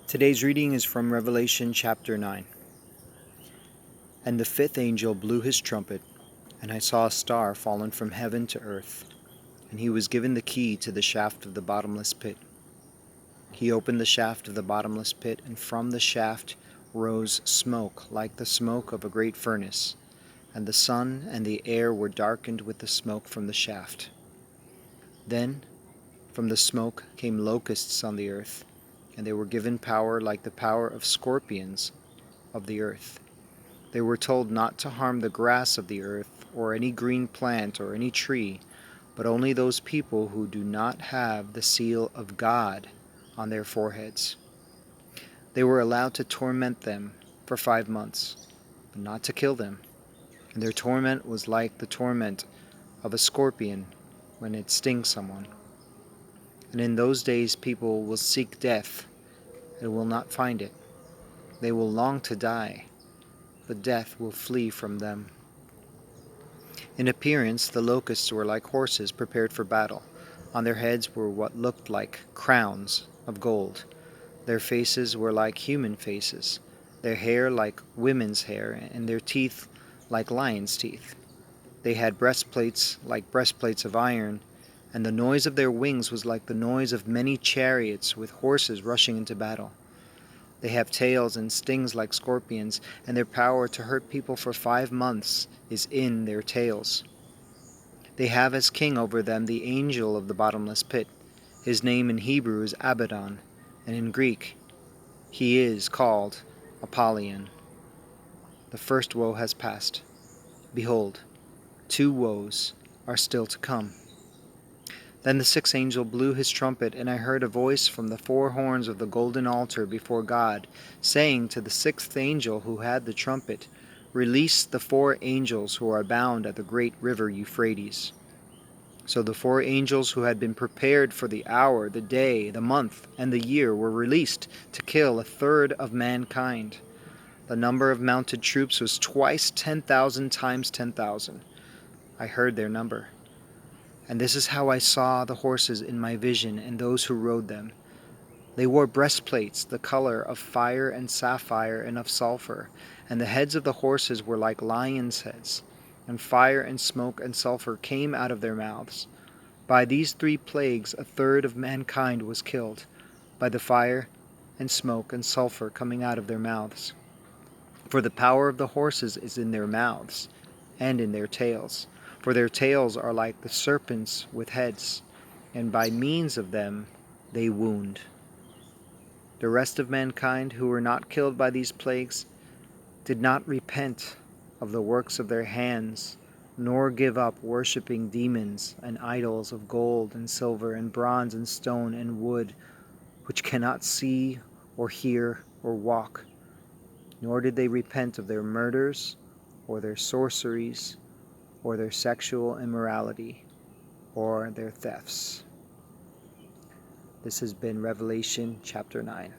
Today's reading is from Revelation chapter 9. And the fifth angel blew his trumpet, and I saw a star fallen from heaven to earth, and he was given the key to the shaft of the bottomless pit. He opened the shaft of the bottomless pit, and from the shaft rose smoke like the smoke of a great furnace, and the sun and the air were darkened with the smoke from the shaft. Then from the smoke came locusts on the earth, and they were given power like the power of scorpions of the earth. They were told not to harm the grass of the earth, or any green plant, or any tree, but only those people who do not have the seal of God on their foreheads. They were allowed to torment them for 5 months, but not to kill them. And their torment was like the torment of a scorpion when it stings someone. And in those days people will seek death and will not find it. They will long to die, but death will flee from them. In appearance, the locusts were like horses prepared for battle. On their heads were what looked like crowns of gold. Their faces were like human faces, their hair like women's hair, and their teeth like lions' teeth. They had breastplates like breastplates of iron, and the noise of their wings was like the noise of many chariots with horses rushing into battle. They have tails and stings like scorpions, and their power to hurt people for 5 months is in their tails. They have as king over them the angel of the bottomless pit. His name in Hebrew is Abaddon, and in Greek he is called Apollyon. The first woe has passed. Behold, 2 woes are still to come. Then the sixth angel blew his trumpet, and I heard a voice from the 4 horns of the golden altar before God, saying to the sixth angel who had the trumpet, Release the 4 angels who are bound at the great river Euphrates. So the 4 angels who had been prepared for the hour, the day, the month, and the year were released to kill 1/3 of mankind. The number of mounted troops was twice 10,000 times 10,000. I heard their number. And this is how I saw the horses in my vision and those who rode them. They wore breastplates the color of fire and sapphire and of sulfur, and the heads of the horses were like lions' heads, and fire and smoke and sulfur came out of their mouths. By these 3 plagues 1/3 of mankind was killed, by the fire and smoke and sulfur coming out of their mouths. For the power of the horses is in their mouths and in their tails. For their tails are like the serpents with heads, and by means of them they wound. The rest of mankind who were not killed by these plagues did not repent of the works of their hands, nor give up worshipping demons and idols of gold and silver and bronze and stone and wood, which cannot see or hear or walk. Nor did they repent of their murders or their sorceries or their sexual immorality, or their thefts. This has been Revelation chapter 9.